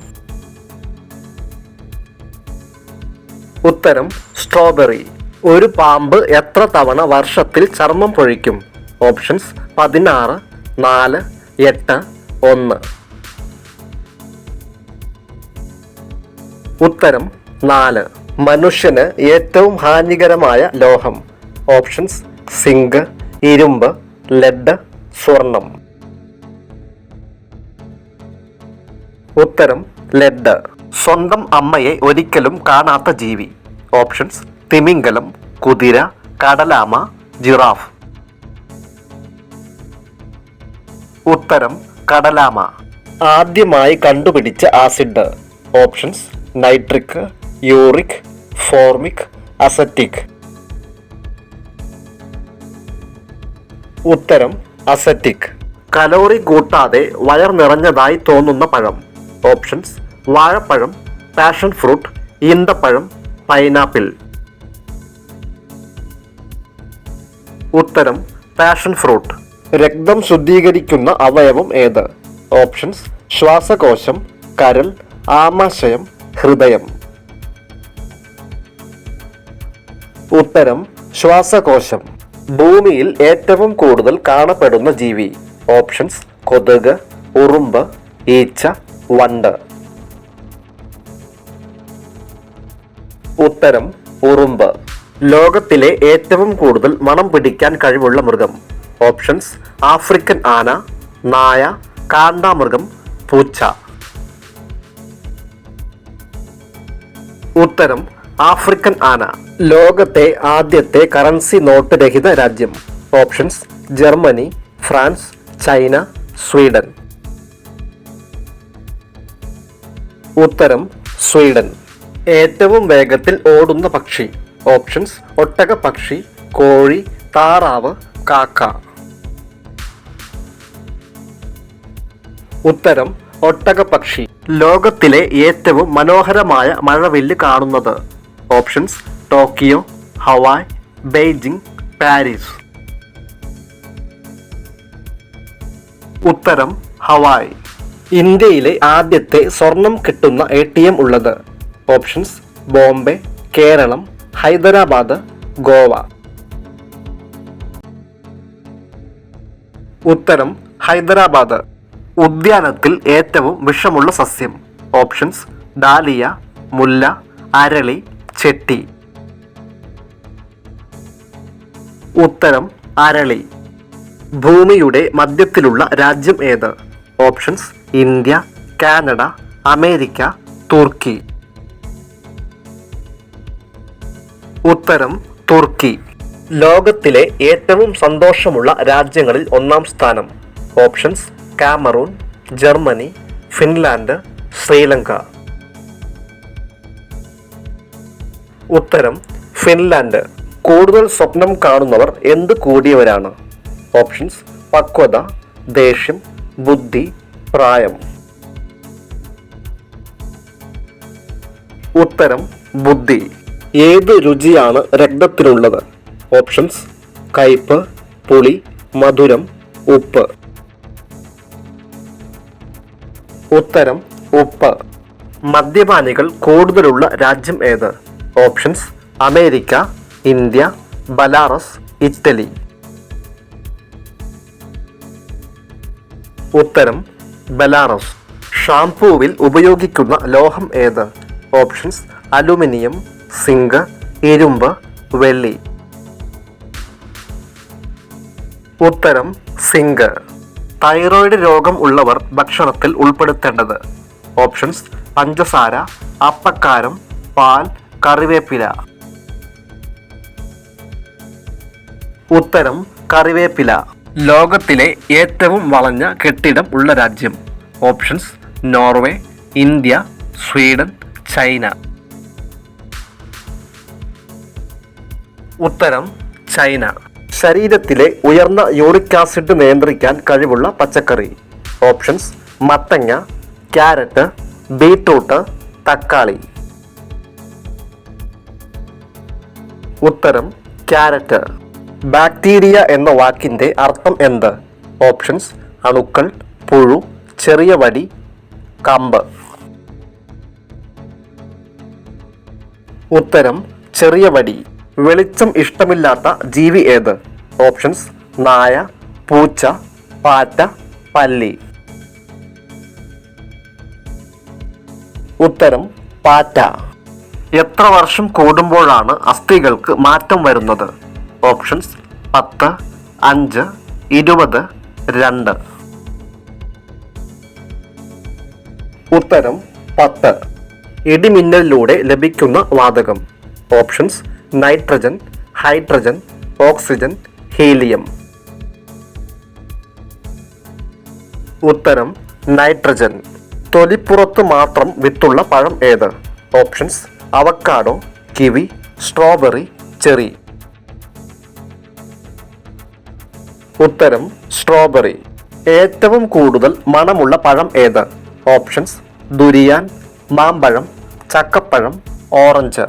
ഉത്തരം സ്ട്രോബെറി. ഒരു പാമ്പ് എത്ര തവണ വർഷത്തിൽ ചർമ്മം പൊഴിക്കും? ഓപ്ഷൻസ് 16, 4, 8, 1. ഉത്തരം 4. മനുഷ്യന് ഏറ്റവും ഹാനികരമായ ലോഹം. ഓപ്ഷൻസ് സിങ്ക്, ഇരുമ്പ്, ലെഡ്, സ്വർണം. ഉത്തരം ലെഡ്. സ്വന്തം അമ്മയെ ഒരിക്കലും കാണാത്ത ജീവി. ഓപ്ഷൻസ് തിമിംഗലം, കുതിര, കടലാമ, ജിറാഫ്. ഉത്തരം കടലാമ. ആദ്യമായി കണ്ടുപിടിച്ച acid. Options nitric, uric, formic, acetic. ഉത്തരം അസറ്റിക്. കലോറി കൂട്ടാതെ വയർ നിറഞ്ഞതായി തോന്നുന്ന പഴം. ഓപ്ഷൻസ് വാഴപ്പഴം, പാഷൻ ഫ്രൂട്ട്, ഈന്തപ്പഴം, പൈനാപ്പിൾ. ഉത്തരം പാഷൻ ഫ്രൂട്ട്. രക്തം ശുദ്ധീകരിക്കുന്ന അവയവം ഏത്? ഓപ്ഷൻസ് ശ്വാസകോശം, കരൾ, ആമാശയം, ഹൃദയം. ഉത്തരം ശ്വാസകോശം. ഭൂമിയിൽ ഏറ്റവും കൂടുതൽ കാണപ്പെടുന്ന ജീവി. ഓപ്ഷൻസ് കൊതുക്, ഉറുമ്പ്, ഈച്ച, വണ്ട്. ഉത്തരം ഉറുമ്പ്. ലോകത്തിലെ ഏറ്റവും കൂടുതൽ മണം പിടിക്കാൻ കഴിവുള്ള മൃഗം. ഓപ്ഷൻസ് ആഫ്രിക്കൻ ആന, നായ, കാണ്ടാമൃഗം, പൂച്ച. ഉത്തരം ആഫ്രിക്കൻ ആന. ലോകത്തെ ആദ്യത്തെ കറൻസി നോട്ട് രഹിത രാജ്യം. Options Germany, France, China, Sweden. ഉത്തരം സ്വീഡൻ. ഏറ്റവും വേഗത്തിൽ ഓടുന്ന പക്ഷി. ഓപ്ഷൻസ് ഒട്ടകപ്പക്ഷി, കോഴി, താറാവ്, കാക്ക. ഉത്തരം ഒട്ടകപ്പക്ഷി. ലോകത്തിലെ ഏറ്റവും മനോഹരമായ മഴവില്ല് കാണുന്നത്. Options Tokyo, Hawaii, Beijing, Paris. ഉത്തരം ഹവായ്. ഇന്ത്യയിലെ ആദ്യത്തെ സ്വർണം കിട്ടുന്ന ATM ഉള്ളത്. ഓപ്ഷൻസ് ബോംബെ, കേരളം, ഹൈദരാബാദ്, ഗോവ. ഉത്തരം ഹൈദരാബാദ്. ഉദ്യാനത്തിൽ ഏറ്റവും വിഷമുള്ള സസ്യം. ഓപ്ഷൻസ് ഡാലിയ, മുല്ല, അരളി, ചെട്ടി. ഉത്തരം അരളി. ഭൂമിയുടെ മധ്യത്തിലുള്ള രാജ്യം ഏത്? Options India, Canada, America, Turkey. ഉത്തരം തുർക്കി. ലോകത്തിലെ ഏറ്റവും സന്തോഷമുള്ള രാജ്യങ്ങളിൽ ഒന്നാം സ്ഥാനം. Options: Cameroon, Germany, Finland, Sri Lanka. ഉത്തരം ഫിൻലാൻഡ്. കൂടുതൽ സ്വപ്നം കാണുന്നവർ എന്ത് കൂടിയവരാണ്? ഓപ്ഷൻസ്: പക്വത, ദേഷ്യം, ബുദ്ധി, പ്രായം. ഉത്തരം ബുദ്ധി. ഏത് രുചിയാണ് രക്തത്തിലുള്ളത്? ഓപ്ഷൻസ്: കയ്പ്, പുളി, മധുരം, ഉപ്പ്. ഉത്തരം ഉപ്പ്. മദ്യപാനികൾ കൂടുതലുള്ള രാജ്യം ഏത്? Options: America, India, Belarus, Italy. ഉത്തരം ബലാറസ്. ഷാംപൂവിൽ ഉപയോഗിക്കുന്ന ലോഹം ഏത്? ഓപ്ഷൻസ്: അലുമിനിയം, സിങ്ക്, ഇരുമ്പ്, വെള്ളി. ഉത്തരം സിങ്ക്. തൈറോയ്ഡ് രോഗം ഉള്ളവർ ഭക്ഷണത്തിൽ ഉൾപ്പെടുത്തേണ്ടത്? ഓപ്ഷൻസ്: പഞ്ചസാര, അപ്പക്കാരം, പാൽ, കറിവേപ്പില. ഉത്തരം കറിവേപ്പില. ലോകത്തിലെ ഏറ്റവും വളഞ്ഞ കെട്ടിടം ഉള്ള രാജ്യം? Options: Norway, India, Sweden, China. ഉത്തരം ചൈന. ശരീരത്തിലെ ഉയർന്ന യൂറിക് ആസിഡ് നിയന്ത്രിക്കാൻ കഴിവുള്ള പച്ചക്കറി? ഓപ്ഷൻസ്: മത്തങ്ങ, ക്യാരറ്റ്, ബീട്രൂട്ട്, തക്കാളി. ഉത്തരം ക്യാരറ്റ്. ബാക്ടീരിയ എന്ന വാക്കിന്റെ അർത്ഥം എന്ത്? ഓപ്ഷൻസ്: അണുക്കൾ, പുഴു, ചെറിയ വടി, കമ്പ്. ഉത്തരം ചെറിയ വടി. വെളിച്ചം ഇഷ്ടമില്ലാത്ത ജീവി ഏത്? ഓപ്ഷൻസ്: നായ, പൂച്ച, പാറ്റ, പല്ലി. ഉത്തരം പാറ്റ. എത്ര വർഷം കൂടുമ്പോഴാണ് അസ്ഥികൾക്ക് മാറ്റം വരുന്നത്? ഓപ്ഷൻസ്: 10, 5, 20, 2. ഉത്തരം 10. ഇടിമിന്നലിലൂടെ ലഭിക്കുന്ന വാതകം? Options: nitrogen, hydrogen, oxygen, helium. ഉത്തരം നൈട്രജൻ. തൊലിപ്പുറത്ത് മാത്രം വിത്തുള്ള പഴം ഏത്? Options: avocado, kiwi, strawberry, cherry. ഉത്തരം സ്ട്രോബെറി. ഏറ്റവും കൂടുതൽ മണമുള്ള പഴം ഏത്? ഓപ്ഷൻസ്: ദുരിയാൻ, മാമ്പഴം, ചക്കപ്പഴം, ഓറഞ്ച്.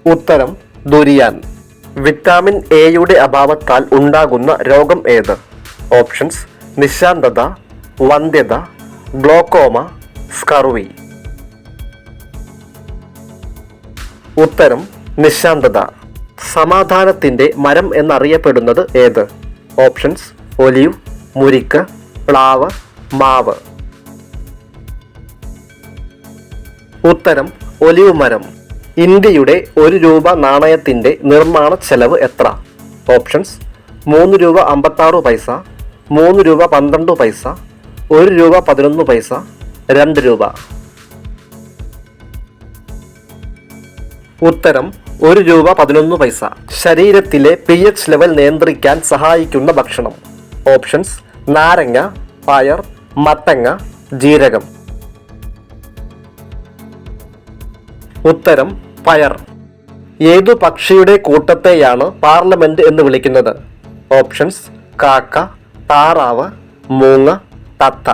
ഉത്തരം ദുരിയാൻ. വിറ്റാമിൻ എയുടെ അഭാവത്താൽ ഉണ്ടാകുന്ന രോഗം ഏത്? ഓപ്ഷൻസ്: നിശാന്തത, വന്ധ്യത, ഗ്ലോക്കോമ, സ്കർവി. ഉത്തരം നിശാന്തത. സമാധാനത്തിന്റെ മരം എന്നറിയപ്പെടുന്നത് ഏത്? ഓപ്ഷൻസ്: ഒലീവ്, മുരിക്ക്, പ്ലാവ്, മാവ്. ഉത്തരം ഒലീവ് മരം. ഇന്ത്യയുടെ ₹1 നാണയത്തിന്റെ നിർമ്മാണ ചെലവ് എത്ര? ഓപ്ഷൻസ്: ₹3.56, ₹3.12, ₹1.11, ₹2. ഉത്തരം ₹1.11. ശരീരത്തിലെ pH ലെവൽ നിയന്ത്രിക്കാൻ സഹായിക്കുന്ന ഭക്ഷണം? ഓപ്ഷൻസ്: നാരങ്ങ, പയർ, മത്തങ്ങ, ജീരകം. ഉത്തരം പയർ. ഏതു പക്ഷിയുടെ കൂട്ടത്തെയാണ് പാർലമെന്റ് എന്ന് വിളിക്കുന്നത്? ഓപ്ഷൻസ്: കാക്ക, താറാവ്, മൂങ്ങ, തത്ത.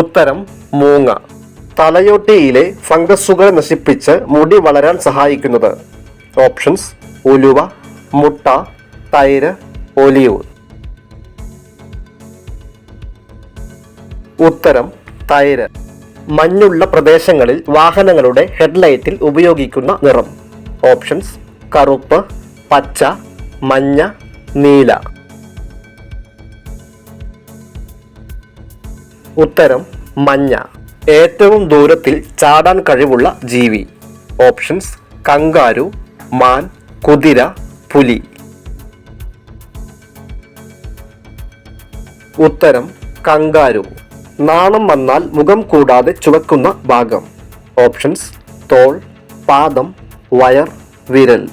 ഉത്തരം മൂങ്ങ. തലയോട്ടിയിലെ ഫംഗസുകളെ നശിപ്പിച്ച് മുടി വളരാൻ സഹായിക്കുന്നത്? ഓപ്ഷൻസ്: ഉലുവ, മുട്ട, തൈര്, ഒലീവ്. ഉത്തരം തൈര്. മഞ്ഞുള്ള പ്രദേശങ്ങളിൽ വാഹനങ്ങളുടെ ഹെഡ്ലൈറ്റിൽ ഉപയോഗിക്കുന്ന നിറം? ഓപ്ഷൻസ്: കറുപ്പ്, പച്ച, മഞ്ഞ, നീല. ഉത്തരം മഞ്ഞ. ഏറ്റവും ദൂരത്തിൽ ചാടാൻ കഴിവുള്ള ജീവി? ഓപ്ഷൻസ്: കങ്കാരു, മാൻ, കുതിര, പുലി. ഉത്തരം കങ്കാരു. നാണം വന്നാൽ മുഖം കൂടാതെ ചുവക്കുന്ന ഭാഗം. ഓപ്ഷൻസ്: തോൾ, പാദം, വയർ, വിരൽ.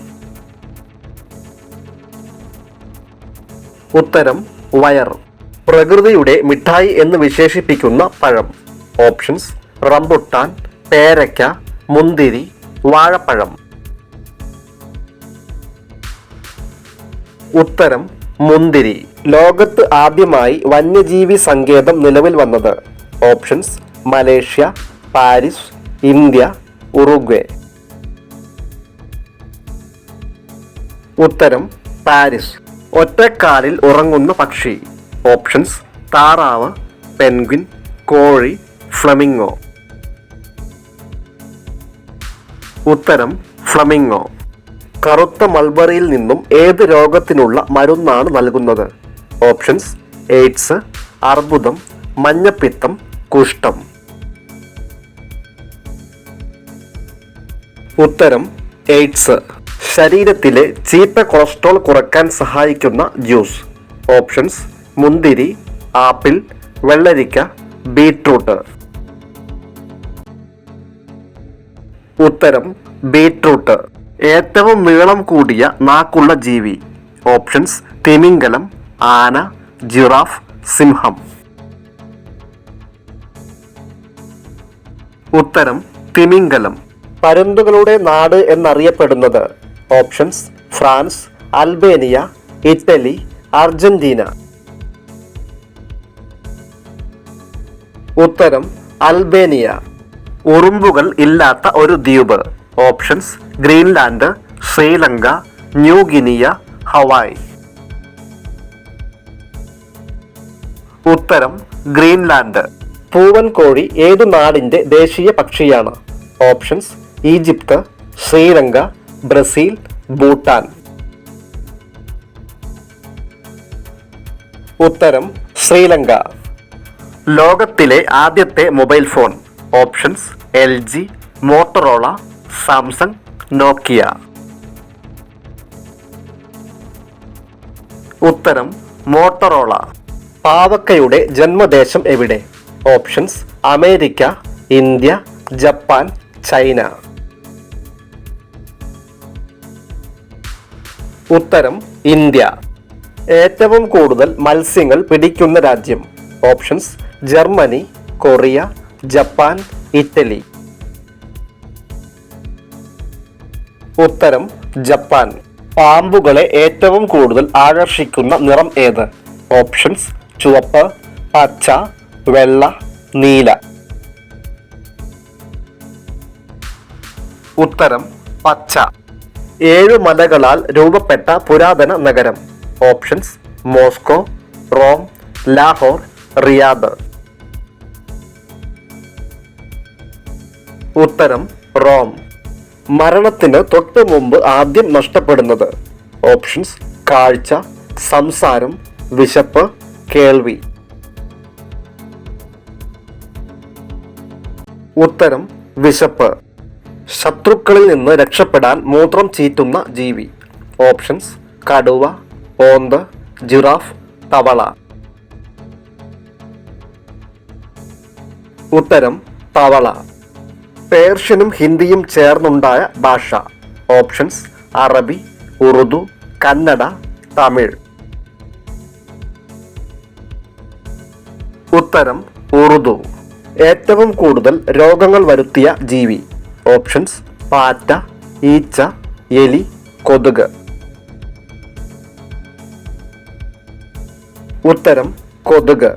ഉത്തരം: വയർ. പ്രകൃതിയുടെ മിഠായി എന്ന് വിശേഷിപ്പിക്കുന്ന പഴം. ഓപ്ഷൻസ്: റംബുട്ടാൻ, പേരയ്ക്ക, മുന്തിരി, വാഴപ്പഴം. ഉത്തരം: മുന്തിരി. ലോകത്ത് ആദ്യമായി വന്യജീവി സങ്കേതം നിലവിൽ വന്നത്. Options: Malaysia, Paris, India, Uruguay. ഉത്തരം: പാരീസ്. ഒറ്റക്കാലിൽ ഉറങ്ങുന്ന പക്ഷി. ഓപ്ഷൻസ്: താറാവ്, പെൻഗ്വിൻ, കോഴി, ഫ്ലമിംഗോ. ഉത്തരം: ഫ്ലമിംഗോ. കറുത്ത മൾബറിയിൽ നിന്നും ഏത് രോഗത്തിനുള്ള മരുന്നാണ് നൽകുന്നത്? ഓപ്ഷൻസ്: എയ്ഡ്സ്, അർബുദം, മഞ്ഞപ്പിത്തം, കുഷ്ഠം. ഉത്തരം: എയ്ഡ്സ്. ശരീരത്തിലെ ചീത്ത കൊളസ്ട്രോൾ കുറയ്ക്കാൻ സഹായിക്കുന്ന ജ്യൂസ്. ഓപ്ഷൻസ്: മുന്തിരി, ആപ്പിൾ, വെള്ളരിക്ക, ബീട്രൂട്ട്. ഉത്തരം: ബീട്രൂട്ട്. ഏറ്റവും നീളം കൂടിയ നാക്കുള്ള ജീവി. ഓപ്ഷൻസ്: തിമിംഗലം, ആന, ജിറാഫ്, സിംഹം. ഉത്തരം: തിമിംഗലം. പരുന്തുകളുടെ നാട് എന്നറിയപ്പെടുന്നത്. Options: France, Albania, Italy, Argentina. ഉത്തരം: അൽബേനിയ. ഉറുമ്പുകൾ ഇല്ലാത്ത ഒരു ദ്വീപ്. Options: Greenland, Sri Lanka, new Guinea, Hawaii. ഉത്തരം: ഗ്രീൻലാൻഡ്. പൂവൻ കോഴി ഏതു നാടിന്റെ ദേശീയ പക്ഷിയാണ്? Options: Egypt, Sri Lanka, Brazil, Bhutan. ഉത്തരം: ശ്രീലങ്ക. ലോകത്തിലെ ആദ്യത്തെ mobile phone. Options: LG, Motorola, Samsung, Nokia. ഉത്തരം: മോട്ടറോള. പാവക്കയുടെ ജന്മദേശം എവിടെ? Options: America, India, Japan, China. ഉത്തരം: ഇന്ത്യ. ഏറ്റവും കൂടുതൽ മത്സ്യങ്ങൾ പിടിക്കുന്ന രാജ്യം. Options: Germany, Korea, Japan, Italy. ഉത്തരം: ജപ്പാൻ. പാമ്പുകളെ ഏറ്റവും കൂടുതൽ ആകർഷിക്കുന്ന നിറം ഏത്? ഓപ്ഷൻസ്: ചുവപ്പ്, പച്ച, വെള്ള, നീല. ഉത്തരം: പച്ച. 7 മലകളാൽ രൂപപ്പെട്ട പുരാതന നഗരം. Options: Moscow, Rome, Lahore, Riyadh. ഉത്തരം: റോം. മരണത്തിന് തൊട്ടു മുമ്പ് ആദ്യം നഷ്ടപ്പെടുന്നത്. ഓപ്ഷൻസ്: കാഴ്ച, സംസാരം, വിശപ്പ്, കേൾവി. ഉത്തരം: വിശപ്പ്. ശത്രുക്കളിൽ നിന്ന് രക്ഷപ്പെടാൻ മൂത്രം ചീറ്റുന്ന ജീവി. ഓപ്ഷൻസ്: കടുവ, ഓന്ത്, ജിറാഫ്, തവള. ഉത്തരം: തവള. പേർഷ്യനും ഹിന്ദിയും ചേർന്നുണ്ടായ ഭാഷ. ഓപ്ഷൻസ്: അറബി, ഉറുദു, കന്നഡ, തമിഴ്. ഉത്തരം: ഉറുദു. ഏറ്റവും കൂടുതൽ രോഗങ്ങൾ വരുത്തിയ ജീവി. ഓപ്ഷൻസ്: പാറ്റ, ഈച്ച, എലി, കൊതുക്. ഉത്തരം: കൊതുക്.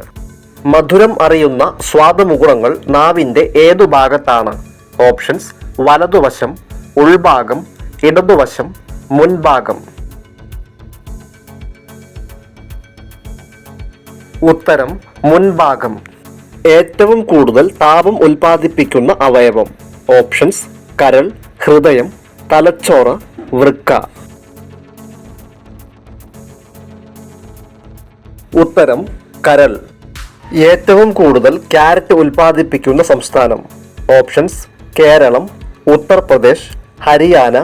മധുരം അറിയുന്ന സ്വാദുമുകുളങ്ങൾ നാവിന്റെ ഏതു ഭാഗത്താണ്? ഓപ്ഷൻസ്: വലതുവശം, ഉൾഭാഗം, ഇടതുവശം, മുൻഭാഗം. ഉത്തരം: മുൻഭാഗം. ഏറ്റവും കൂടുതൽ താപം ഉൽപ്പാദിപ്പിക്കുന്ന അവയവം. ഓപ്ഷൻസ്: കരൾ, ഹൃദയം, തലച്ചോറ്, വൃക്ക. ഉത്തരം: കരൾ. ഏറ്റവും കൂടുതൽ ക്യാരറ്റ് ഉൽപ്പാദിപ്പിക്കുന്ന സംസ്ഥാനം. ഓപ്ഷൻസ്: കേരളം, ഉത്തർപ്രദേശ്, ഹരിയാന,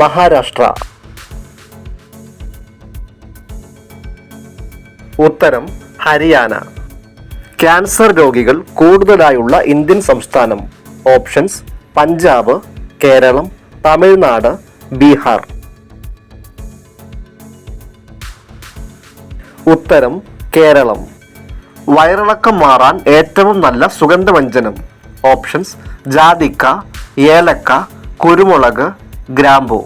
മഹാരാഷ്ട്ര. ഉത്തരം: ഹരിയാന. ക്യാൻസർ രോഗികൾ കൂടുതലായുള്ള ഇന്ത്യൻ സംസ്ഥാനം. ഓപ്ഷൻസ്: പഞ്ചാബ്, കേരളം, തമിഴ്നാട്, ബീഹാർ. ഉത്തരം: കേരളം. വയറിളക്കം മാറാൻ ഏറ്റവും നല്ല സുഗന്ധവ്യഞ്ജനം. ഓപ്ഷൻസ്: ജാതിക്ക, ഏലക്ക, കുരുമുളക്, ഗ്രാമ്പൂ.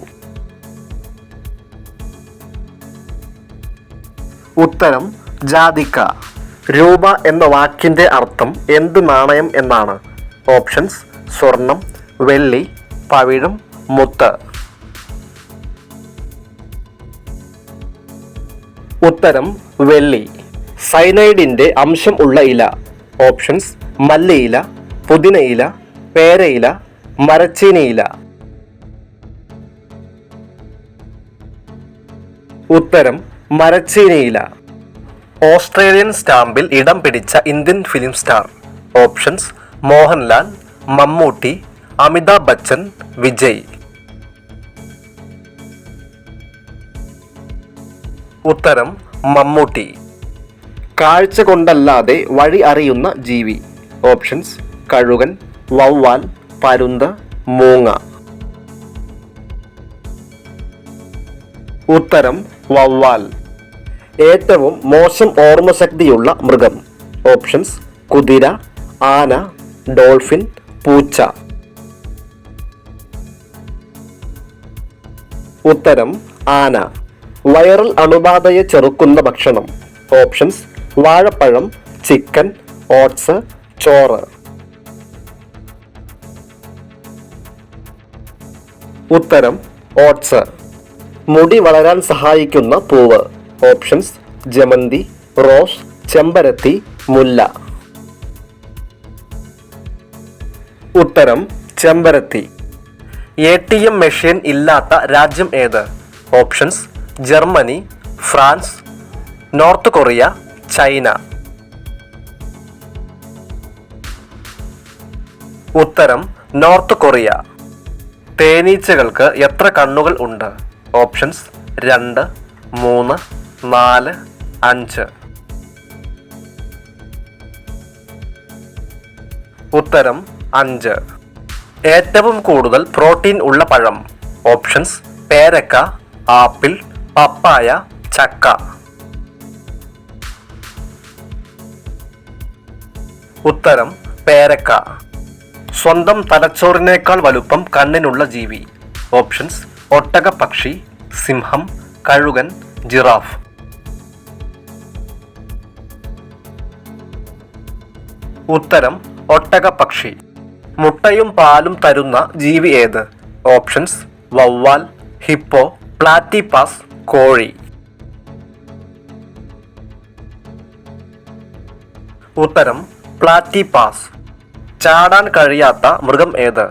ഉത്തരം: ജാതിക്ക. രൂപ എന്ന വാക്കിന്റെ അർത്ഥം എന്ത് നാണയം എന്നാണ്? ഓപ്ഷൻസ്: സ്വർണം, വെള്ളി, പവിഴം, മുത്ത്. ഉത്തരം: വെള്ളി. സൈനൈഡിന്റെ അംശം ഉള്ള ഇല. ഓപ്ഷൻസ്: മല്ലിയില, പുതിനയില, പേരയില, മരച്ചീനിയില. ഉത്തരം: മരച്ചീനിയില. ഓസ്ട്രേലിയൻ സ്റ്റാമ്പിൽ ഇടം പിടിച്ച Indian film star. Options: Mohanlal, Mammootty, Amitabh Bachchan, Vijay. ഉത്തരം: മമ്മൂട്ടി. കാഴ്ച കൊണ്ടല്ലാതെ വഴി അറിയുന്ന ജീവി. ഓപ്ഷൻസ്: കഴുകൻ, വവ്വാൽ, പരുന്ത്, മൂങ്ങ. ഉത്തരം: വവ്വാൽ. ഏറ്റവും മോശം ഓർമ്മശക്തിയുള്ള മൃഗം. ഓപ്ഷൻസ്: കുതിര, ആന, ഡോൾഫിൻ, പൂച്ച. ഉത്തരം: ആന. വൈറൽ അണുബാധയെ ചെറുക്കുന്ന ഭക്ഷണം. ഓപ്ഷൻസ്: വാഴപ്പഴം, ചിക്കൻ, ഓട്സ്, ചോറ്. ഉത്തരം: ഓട്സ്. മുടി വളരാൻ സഹായിക്കുന്ന പൂവ്. ഓപ്ഷൻസ്: ജമന്തി, റോസ്, ചെമ്പരത്തി, മുല്ല. ഉത്തരം: ചെമ്പരത്തി. ATM മെഷീൻ ഇല്ലാത്ത രാജ്യം ഏത്? Options: Germany, France, north Korea, China. ഉത്തരം: നോർത്ത് കൊറിയ. തേനീച്ചകൾക്ക് എത്ര കണ്ണുകൾ ഉണ്ട്? ഓപ്ഷൻസ്: 2, 3, 4, 5. ഉത്തരം: 5. ഏറ്റവും കൂടുതൽ പ്രോട്ടീൻ ഉള്ള പഴം. ഓപ്ഷൻസ്: പേരക്ക, ആപ്പിൾ, പപ്പായ, ചക്ക. ഉത്തരം: പേരക്ക. സ്വന്തം തലച്ചോറിനേക്കാൾ വലുപ്പം കണ്ണിനുള്ള ജീവി. ഓപ്ഷൻസ്: ഒട്ടകപ്പക്ഷി, സിംഹം, കഴുകൻ, ജിറാഫ്. ഉത്തരം: ഒട്ടകപ്പക്ഷി. മുട്ടയും പാലും തരുന്ന ജീവി ഏത്? ഓപ്ഷൻസ്: വവ്വാൽ, ഹിപ്പോ, പ്ലാറ്റിപ്പസ്, കോഴി. ഉത്തരം: പ്ലാറ്റിപ്പസ്. ചാടാൻ കഴിയാത്ത മൃഗം ഏത്?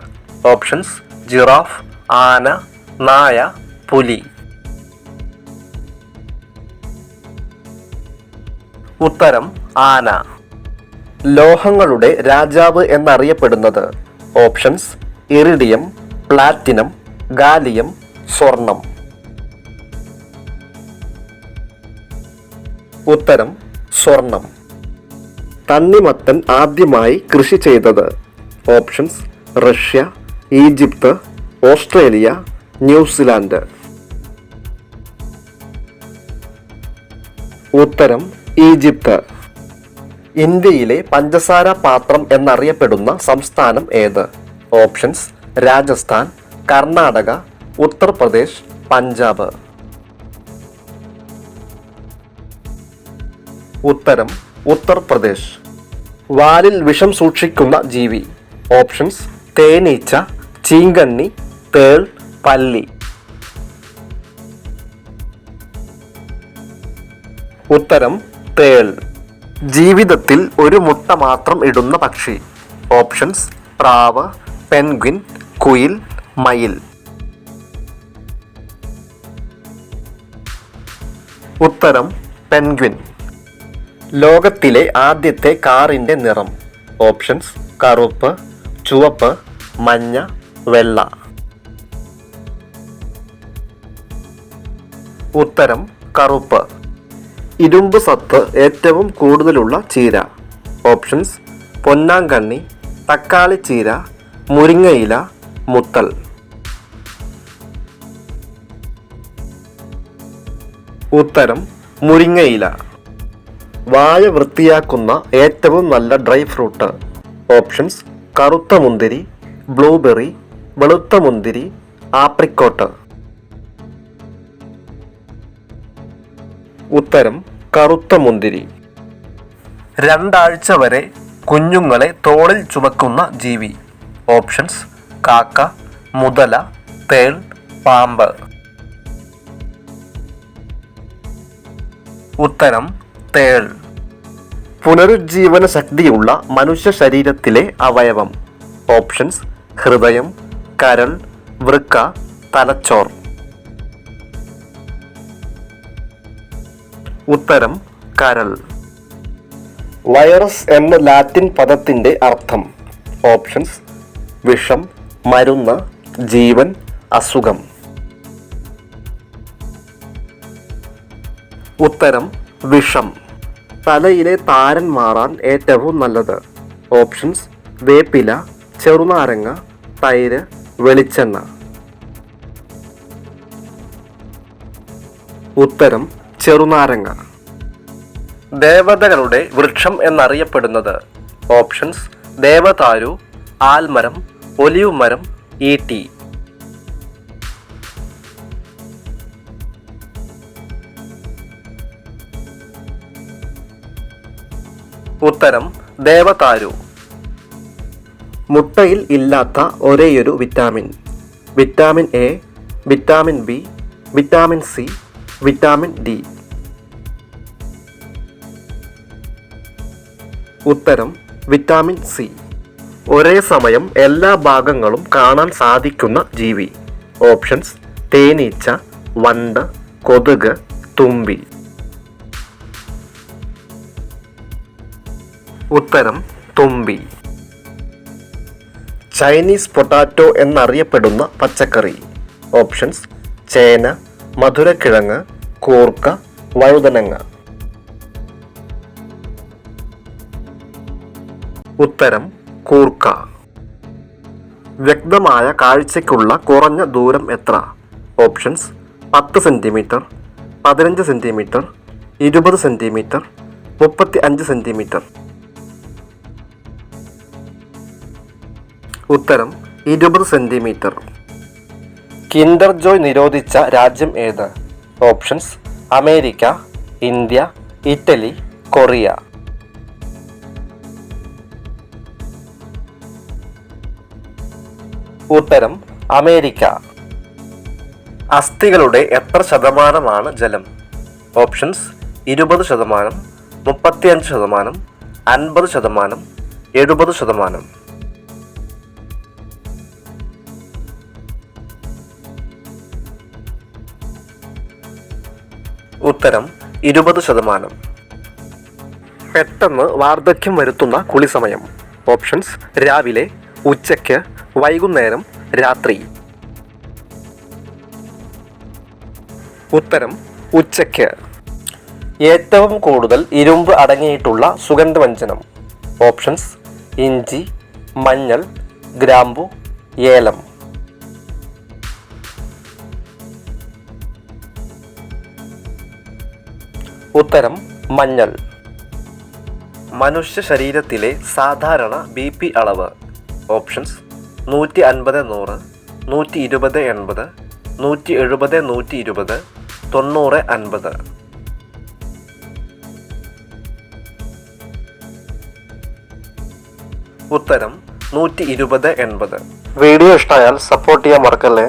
ഓപ്ഷൻസ്: ജിറാഫ്, ആന, നായ, പുലി. ഉത്തരം: ആന. ലോഹങ്ങളുടെ രാജാവ് എന്നറിയപ്പെടുന്നത്. ഓപ്ഷൻസ്: ഇറിഡിയം, പ്ലാറ്റിനം, ഗാലിയം, സ്വർണം. ഉത്തരം: സ്വർണം. തണ്ണിമത്തൻ ആദ്യമായി കൃഷി ചെയ്തത്. Options: Russia, Egypt, Australia, New Zealand. ഉത്തരം: ഈജിപ്ത്. ഇന്ത്യയിലെ പഞ്ചസാര പാത്രം എന്നറിയപ്പെടുന്ന സംസ്ഥാനം ഏത്? ഓപ്ഷൻസ്: രാജസ്ഥാൻ, കർണാടക, ഉത്തർപ്രദേശ്, പഞ്ചാബ്. ഉത്തരം: ഉത്തർപ്രദേശ്. വാലിൽ വിഷം സൂക്ഷിക്കുന്ന ജീവി. ഓപ്ഷൻസ്: തേനീച്ച, ചീങ്കണ്ണി, തേൾ, പല്ലി. ഉത്തരം: തേൾ. ജീവിതത്തിൽ ഒരു മുട്ട മാത്രം ഇടുന്ന പക്ഷി. ഓപ്ഷൻസ്: പ്രാവ്, പെൻഗ്വിൻ, കുയിൽ, മയിൽ. ഉത്തരം: പെൻഗ്വിൻ. ലോകത്തിലെ ആദ്യത്തെ കാറിന്റെ നിറം. ഓപ്ഷൻസ്: കറുപ്പ്, ചുവപ്പ്, മഞ്ഞ, വെള്ള. ഉത്തരം: കറുപ്പ്. ഇരുമ്പ് സത്ത് ഏറ്റവും കൂടുതലുള്ള ചീര. ഓപ്ഷൻസ് പൊന്നാങ്കണ്ണി, തക്കാളിച്ചീര, മുരിങ്ങയില, മുത്തൽ. ഉത്തരം മുരിങ്ങയില. വായ വൃത്തിയാക്കുന്ന ഏറ്റവും നല്ല ഡ്രൈ ഫ്രൂട്ട്. ഓപ്ഷൻസ് കറുത്ത മുന്തിരി, ബ്ലൂബെറി, വെളുത്ത മുന്തിരി, ആപ്രിക്കോട്ട്. ഉത്തരം കറുത്ത മുന്തിരി. 2 ആഴ്ച വരെ കുഞ്ഞുങ്ങളെ തോളിൽ ചുമക്കുന്ന ജീവി. ഓപ്ഷൻസ് കാക്ക, മുതല, തേൾ, പാമ്പ്. ഉത്തരം തേൾ. പുനരുജ്ജീവന ശക്തിയുള്ള മനുഷ്യ ശരീരത്തിലെ അവയവം. ഓപ്ഷൻസ് ഹൃദയം, കരൾ, വൃക്ക, തലച്ചോർ. ഉത്തരം കരൾ. വൈറസ് എന്ന ലാറ്റിൻ പദത്തിന്റെ അർത്ഥം. ഓപ്ഷൻസ് വിഷം, മരുന്ന്, ജീവൻ, അസുഖം. ഉത്തരം വിഷം. തലയിലെ താരൻ മാറാൻ ഏറ്റവും നല്ലത്. ഓപ്ഷൻസ് വേപ്പില, ചെറുനാരങ്ങ, തൈര്, വെളിച്ചെണ്ണ. ഉത്തരം ചെറുനാരങ്ങ. ദേവതകളുടെ വൃക്ഷം എന്നറിയപ്പെടുന്നത്. ഓപ്ഷൻസ് ദേവദാരു, ആൽമരം, ഒലിവ് മരം, ഈട്ടി. ഉത്തരം ദേവദാരു. മുട്ടയിൽ ഇല്ലാത്ത ഒരേയൊരു vitamin. Vitamin A, vitamin B, vitamin C, vitamin D. ഉത്തരം വിറ്റാമിൻ സി. ഒരേ സമയം എല്ലാ ഭാഗങ്ങളും കാണാൻ സാധിക്കുന്ന ജീവി. ഓപ്ഷൻസ് തേനീച്ച, വണ്ട്, കൊതുക്, തുമ്പി. ഉത്തരം തുമ്പി. ചൈനീസ് പൊട്ടാറ്റോ എന്നറിയപ്പെടുന്ന പച്ചക്കറി. ഓപ്ഷൻസ് ചേന, മധുരക്കിഴങ്ങ്, കൂർക്ക, വഴുതനങ്ങ. ഉത്തരം കൂർക്ക. വ്യക്തമായ കാഴ്ചയ്ക്കുള്ള കുറഞ്ഞ ദൂരം എത്ര? Options 10 centimetre, 15 centimetre, 20 centimetre, 35 centimetre. ഉത്തരം 20 സെന്റിമീറ്റർ. കിൻഡർ ജോയ് നിരോധിച്ച രാജ്യം ഏത്? Options America, India, Italy, Korea. ഉത്തരം അമേരിക്ക. അസ്ഥികളുടെ എത്ര ശതമാനമാണ് ജലം? ഓപ്ഷൻസ് 20%, 35%, 50%, 70%. ഉത്തരം 20%. പെട്ടെന്ന് വാർദ്ധക്യം വരുത്തുന്ന കുളിസമയം. ഓപ്ഷൻസ് രാവിലെ, ഉച്ചയ്ക്ക്, വൈകുന്നേരം, രാത്രി. ഉത്തരം ഉച്ചയ്ക്ക്. ഏറ്റവും കൂടുതൽ ഇരുമ്പ് അടങ്ങിയിട്ടുള്ള സുഗന്ധവ്യഞ്ജനം. ഓപ്ഷൻസ് ഇഞ്ചി, മഞ്ഞൾ, ഗ്രാമ്പു, ഏലം. ഉത്തരം മഞ്ഞൾ. മനുഷ്യ ശരീരത്തിലെ സാധാരണ BP അളവ്. ഓപ്ഷൻസ് 150/100, 120/80, 170/120, 90/50. ഉത്തരം 120/80. വീഡിയോ ഇഷ്ടമായാൽ സപ്പോർട്ട് ചെയ്യാൻ മറക്കല്ലേ.